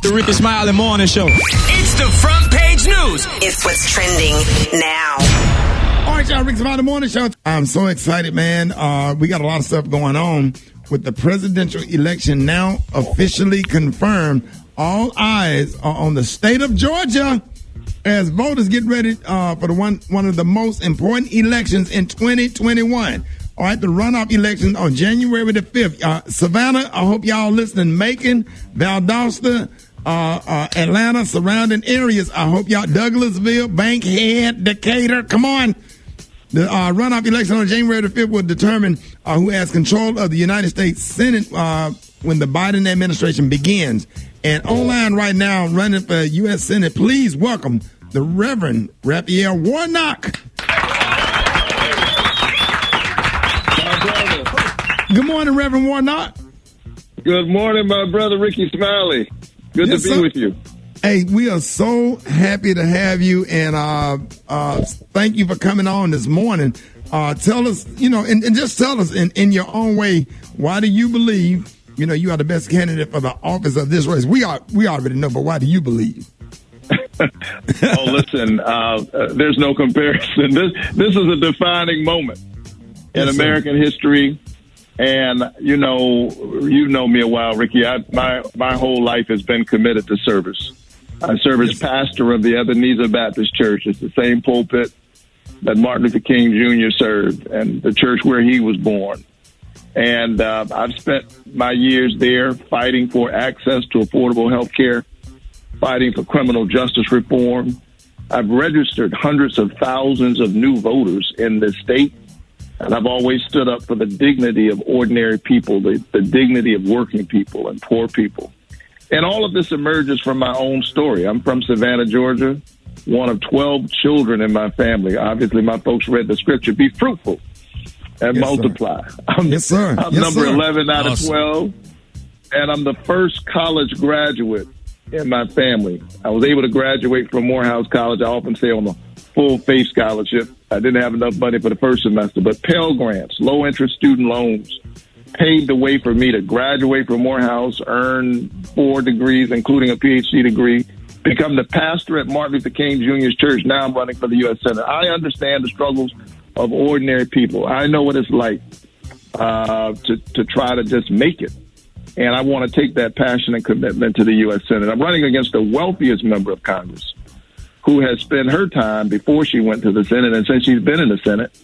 The Rickey Smiley Morning Show. It's the front page news. It's what's trending now. All right, y'all, Rickey Smiley Morning Show. I'm so excited, man. We got a lot of stuff going on with the presidential election now officially confirmed. All eyes are on the state of Georgia as voters get ready for the one of the most important elections in 2021. All right, the runoff election on January the 5th. Savannah, I hope y'all listening. Macon, Valdosta, Atlanta, surrounding areas. I hope y'all, Douglasville, Bankhead, Decatur, come on. The runoff election on January the 5th will determine who has control of the United States Senate when the Biden administration begins. And online right now, running for U.S. Senate, please welcome the Reverend Raphael Warnock. Good morning, Reverend Warnock. Good morning, my brother Rickey Smiley. Good to be with you. Hey, we are so happy to have you, and thank you for coming on this morning. Tell us, and just tell us in your own way, why do you believe, you are the best candidate for the office of this race? We already know, but why do you believe? Oh, listen, there's no comparison. This is a defining moment in American history. And, you know me a while, Rickey. My whole life has been committed to service. I serve as pastor of the Ebenezer Baptist Church. It's the same pulpit that Martin Luther King Jr. served and the church where he was born. And I've spent my years there fighting for access to affordable health care, fighting for criminal justice reform. I've registered hundreds of thousands of new voters in this state. And I've always stood up for the dignity of ordinary people, the dignity of working people and poor people. And all of this emerges from my own story. I'm from Savannah, Georgia, one of 12 children in my family. Obviously, my folks read the scripture, be fruitful and multiply. I'm number 11 out of 12, and I'm the first college graduate in my family. I was able to graduate from Morehouse College. I often say on a full faith scholarship. I didn't have enough money for the first semester, but Pell Grants, low-interest student loans, paved the way for me to graduate from Morehouse, earn 4 degrees, including a PhD degree, become the pastor at Martin Luther King Jr.'s church. Now I'm running for the U.S. Senate. I understand the struggles of ordinary people. I know what it's like to try to just make it. And I want to take that passion and commitment to the U.S. Senate. I'm running against the wealthiest member of Congress, who has spent her time before she went to the Senate and since she's been in the Senate,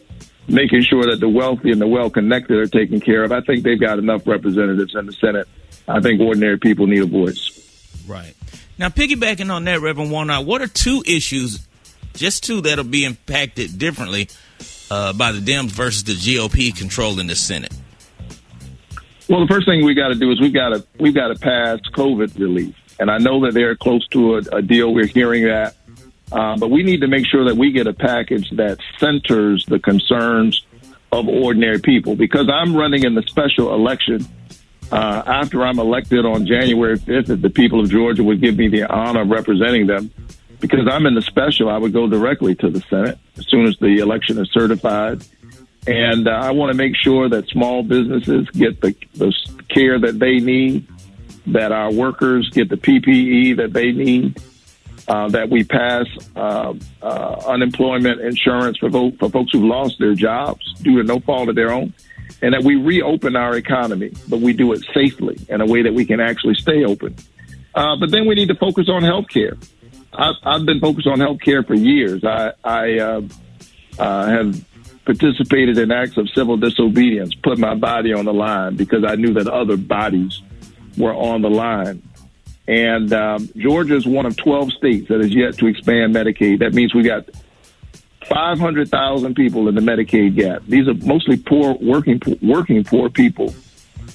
making sure that the wealthy and the well-connected are taken care of. I think they've got enough representatives in the Senate. I think ordinary people need a voice. Right. Now, piggybacking on that, Reverend Warnock, what are 2 issues, just 2, that'll be impacted differently by the Dems versus the GOP controlling the Senate? Well, the first thing we got to do is we've got to pass COVID relief. And I know that they're close to a deal. We're hearing that. But we need to make sure that we get a package that centers the concerns of ordinary people. Because I'm running in the special election after I'm elected on January 5th, if the people of Georgia would give me the honor of representing them. Because I'm in the special, I would go directly to the Senate as soon as the election is certified. And I want to make sure that small businesses get the care that they need, that our workers get the PPE that they need. That we pass unemployment insurance for folks who've lost their jobs due to no fault of their own, and that we reopen our economy, but we do it safely in a way that we can actually stay open. But then we need to focus on health care. I've been focused on health care for years. I have participated in acts of civil disobedience, put my body on the line because I knew that other bodies were on the line. And Georgia is one of 12 states that has yet to expand Medicaid. That means we got 500,000 people in the Medicaid gap. These are mostly poor, working poor people.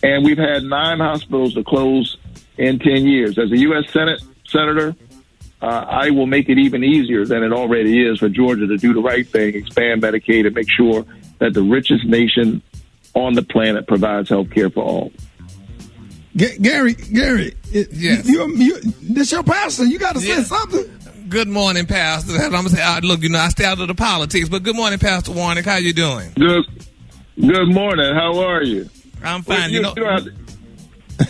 And we've had 9 hospitals to close in 10 years. As a U.S. Senator, I will make it even easier than it already is for Georgia to do the right thing, expand Medicaid, and make sure that the richest nation on the planet provides health care for all. Gary, yes. This your pastor. You got to say something. Good morning, Pastor. I'm going to say, look, I stay out of the politics, but good morning, Pastor Warnock. How you doing? Good morning. How are you? I'm fine.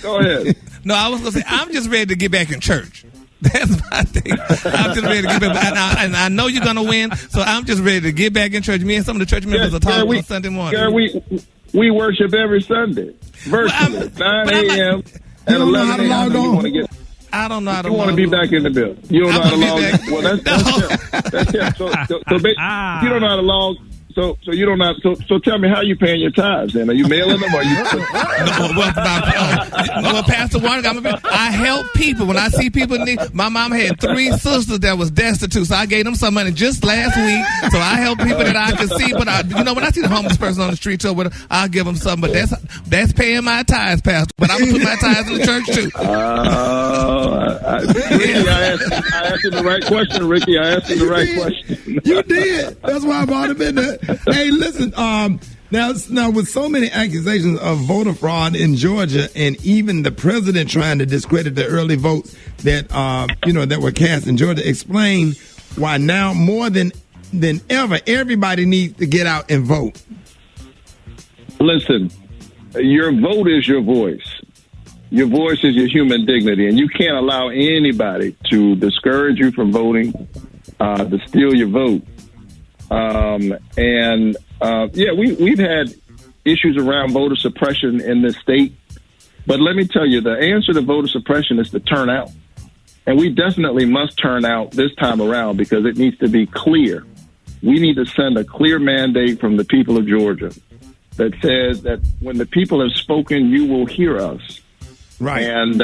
Go ahead. No, I was going to say, I'm just ready to get back in church. That's my thing. I'm just ready to get back. And I know you're going to win, so I'm just ready to get back in church. Me and some of the church members are talking on Sunday morning. Yeah, we worship every Sunday. Virtually. 9 a.m. and 11 a.m. I don't know how to log on. You want to be back in the building. You don't know how to log on. Well, that's it. So you don't know how to log. So you don't know. So tell me, how you paying your tithes? Then are you mailing them? Or you? Well, Pastor Warnock, I help people when I see people in need. My mom had 3 sisters that was destitute, so I gave them some money just last week. So I help people that I can see. But when I see the homeless person on the street, I'll give them some. But that's paying my tithes, Pastor. But I'm gonna put my tithes in the church too. Ricky, I asked you the right question, Ricky. I asked you the right question. You did. That's why I brought him in there. Hey, listen. Now, with so many accusations of voter fraud in Georgia, and even the president trying to discredit the early votes that that were cast in Georgia, explain why now more than ever everybody needs to get out and vote. Listen, your vote is your voice. Your voice is your human dignity, and you can't allow anybody to discourage you from voting, to steal your vote. We've had issues around voter suppression in this state. But let me tell you, the answer to voter suppression is to turn out. And we definitely must turn out this time around because it needs to be clear. We need to send a clear mandate from the people of Georgia that says that when the people have spoken, you will hear us. Right. And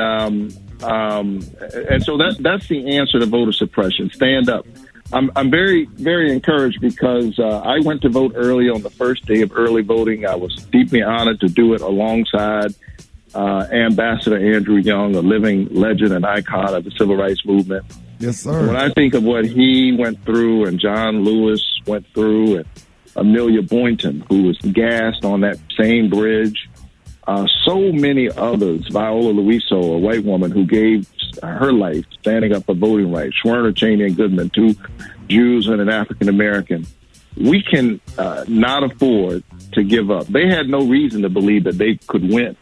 so that's the answer to voter suppression. Stand up. I'm very, very encouraged because I went to vote early on the first day of early voting. I was deeply honored to do it alongside Ambassador Andrew Young, a living legend and icon of the civil rights movement. Yes, sir. When I think of what he went through and John Lewis went through and Amelia Boynton, who was gassed on that same bridge, so many others, Viola Luiso, a white woman who gave her life standing up for voting rights, Schwerner, Cheney, and Goodman, 2 Jews and an African American. We can not afford to give up. They had no reason to believe that they could win.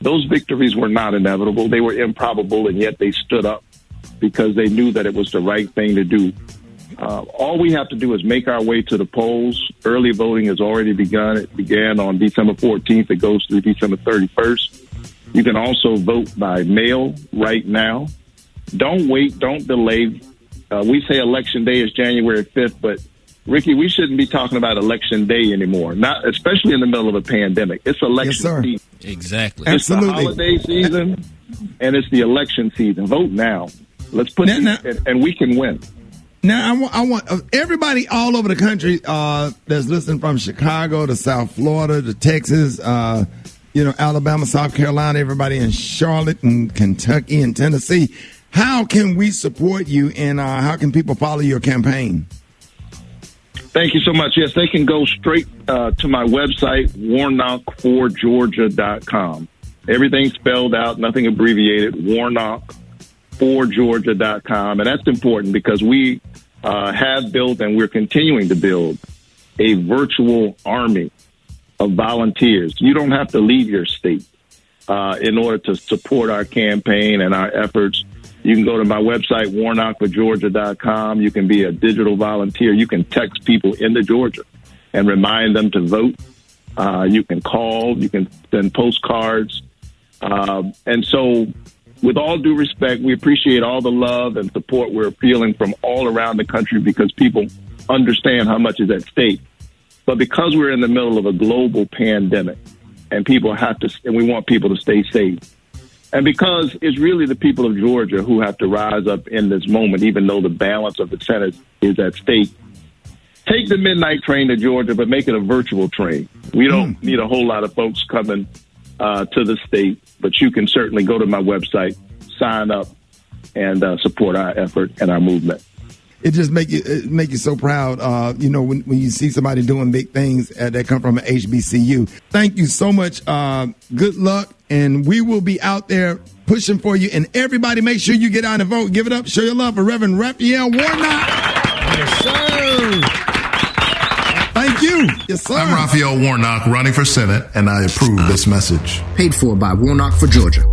Those victories were not inevitable. They were improbable, and yet they stood up because they knew that it was the right thing to do. All we have to do is make our way to the polls. Early voting has already begun. It began on December 14th. It goes through December 31st. You can also vote by mail right now. Don't wait. Don't delay. We say Election Day is January 5th, but Ricky, we shouldn't be talking about Election Day anymore, not especially in the middle of a pandemic. It's election season. Exactly. It's the holiday season, and it's the election season. Vote now. Let's put and we can win. Now, I want everybody all over the country that's listening, from Chicago to South Florida to Texas, Alabama, South Carolina, everybody in Charlotte and Kentucky and Tennessee. How can we support you, and how can people follow your campaign? Thank you so much. Yes, they can go straight to my website, warnock4georgia.com. Everything's spelled out, nothing abbreviated, warnock4georgia.com. And that's important because we have built and we're continuing to build a virtual army of volunteers. You don't have to leave your state in order to support our campaign and our efforts. You can go to my website, warnock4georgia.com. You can be a digital volunteer. You can text people into Georgia and remind them to vote. You can call. You can send postcards. And so, with all due respect, we appreciate all the love and support we're feeling from all around the country because people understand how much is at stake. But because we're in the middle of a global pandemic and people have to, and we want people to stay safe, and because it's really the people of Georgia who have to rise up in this moment, even though the balance of the Senate is at stake, take the midnight train to Georgia, but make it a virtual train. We don't need a whole lot of folks coming to the state, but you can certainly go to my website, sign up, and support our effort and our movement. It just make you so proud, when you see somebody doing big things that come from an HBCU. Thank you so much. Good luck, and we will be out there pushing for you. And everybody, make sure you get out and vote. Give it up. Show your love for Reverend Raphael Warnock. Yes, sir. Thank you. Yes, sir. I'm Raphael Warnock, running for Senate, and I approve this message. Paid for by Warnock for Georgia.